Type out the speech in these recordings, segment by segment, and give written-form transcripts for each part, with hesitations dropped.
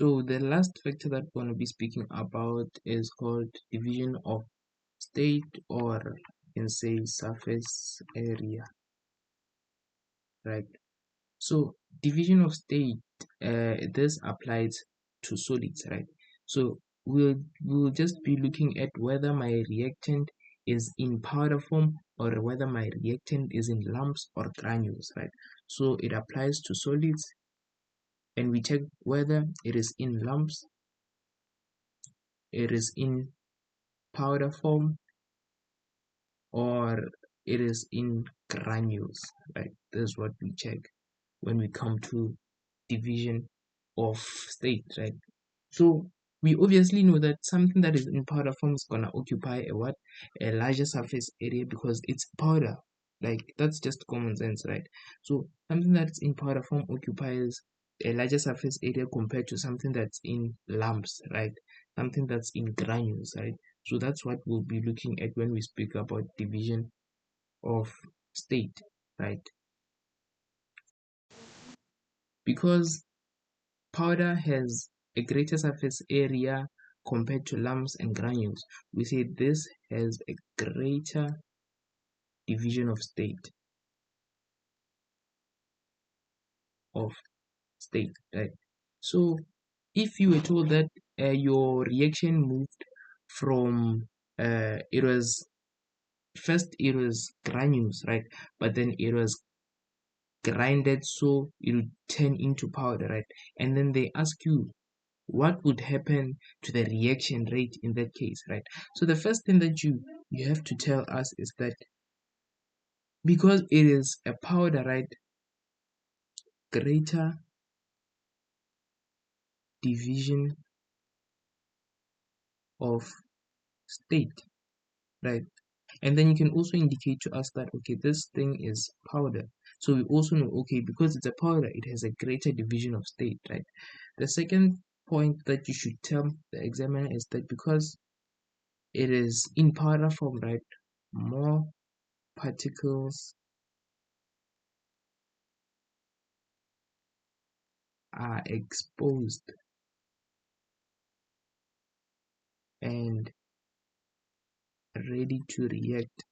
So the last factor that we're going to be speaking about is called division of state, or in say surface area, right? So division of state, this applies to solids, right? So we'll just be looking at whether my reactant is in powder form or whether my reactant is in lumps or granules, right? So it applies to solids, and we check whether it is in lumps, it is in powder form, or it is in granules, right? This is what we check when we come to division of state, right? So we obviously know that something that is in powder form is gonna occupy a what? A larger surface area because it's powder. Like that's just common sense, right? So something that's in powder form occupies a larger surface area compared to something that's in lumps, right? Something that's in granules, right? So that's what we'll be looking at when we speak about division of state, right? Because powder has a greater surface area compared to lumps and granules, we say this has a greater division of of state, right? So if you were told that your reaction moved from it was first it was granules, right? But then it was grinded so it would turn into powder, right? And then they ask you what would happen to the reaction rate in that case, right? So the first thing that you have to tell us is that because it is a powder, right, greater division of state, right? And then you can also indicate to us that okay, this thing is powder, so we also know okay, because it's a powder it has a greater division of state, right? The second point that you should tell the examiner is that because it is in powder form, right, more particles are exposed and ready to react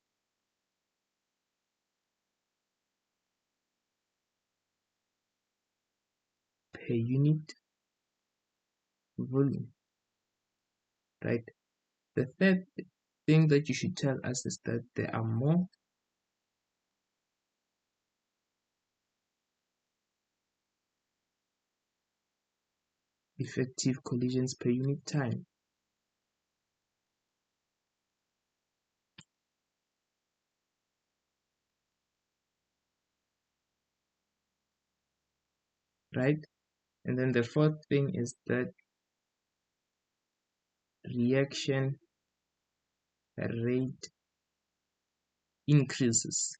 per unit volume, right? The third thing that you should tell us is that there are more effective collisions per unit time, right? And then the fourth thing is that reaction rate increases.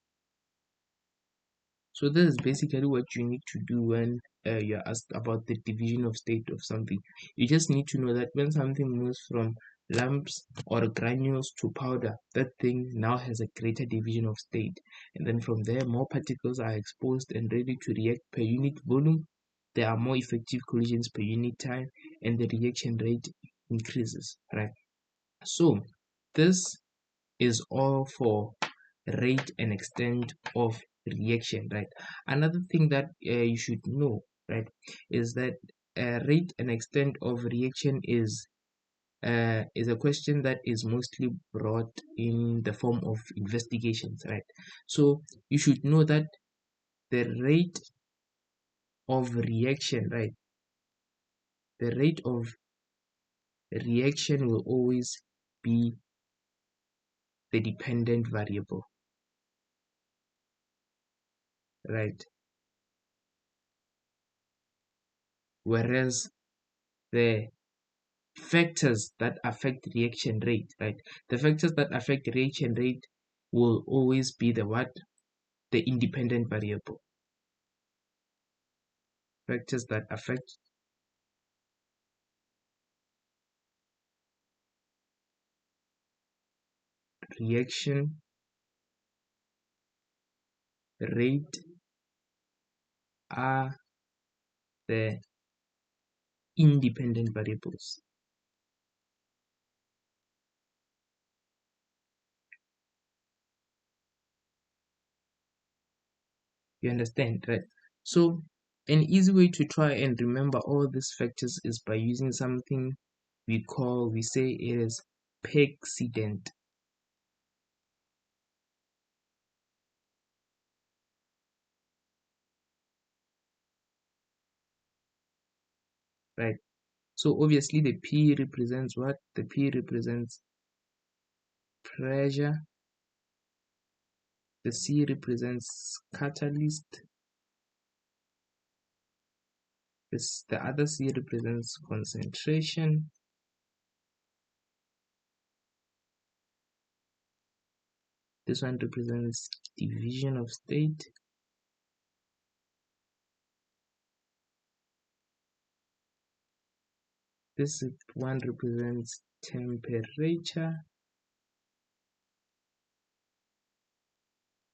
So this is basically what you need to do when you're asked about the division of state of something. You just need to know that when something moves from lumps or granules to powder, that thing now has a greater division of state. And then from there, more particles are exposed and ready to react per unit volume. There are more effective collisions per unit time, and the reaction rate increases, right? So this is all for rate and extent of reaction, right? Another thing that you should know, right, is that rate and extent of reaction is a question that is mostly brought in the form of investigations, right? So you should know that the rate of reaction, right, the rate of reaction will always be the dependent variable, right? Whereas the factors that affect reaction rate, right? The factors that affect reaction rate will always be the what? The independent variable. Factors that affect reaction rate are the independent variables. You understand, right? So an easy way to try and remember all these factors is by using something we say it is precedent, right? So obviously the P represents what? The P represents pressure, the C represents catalyst, the other C represents concentration, this one represents division of state, this one represents temperature,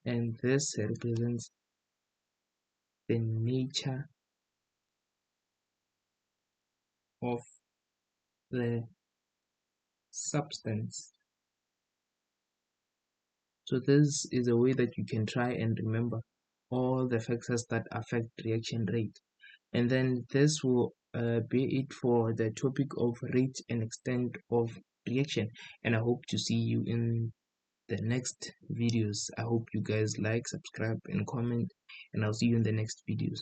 and this represents the nature of the substance. So this is a way that you can try and remember all the factors that affect reaction rate. And then this will be it for the topic of rate and extent of reaction. And I hope to see you in the next videos. I hope you guys like, subscribe, and comment. And I'll see you in the next videos.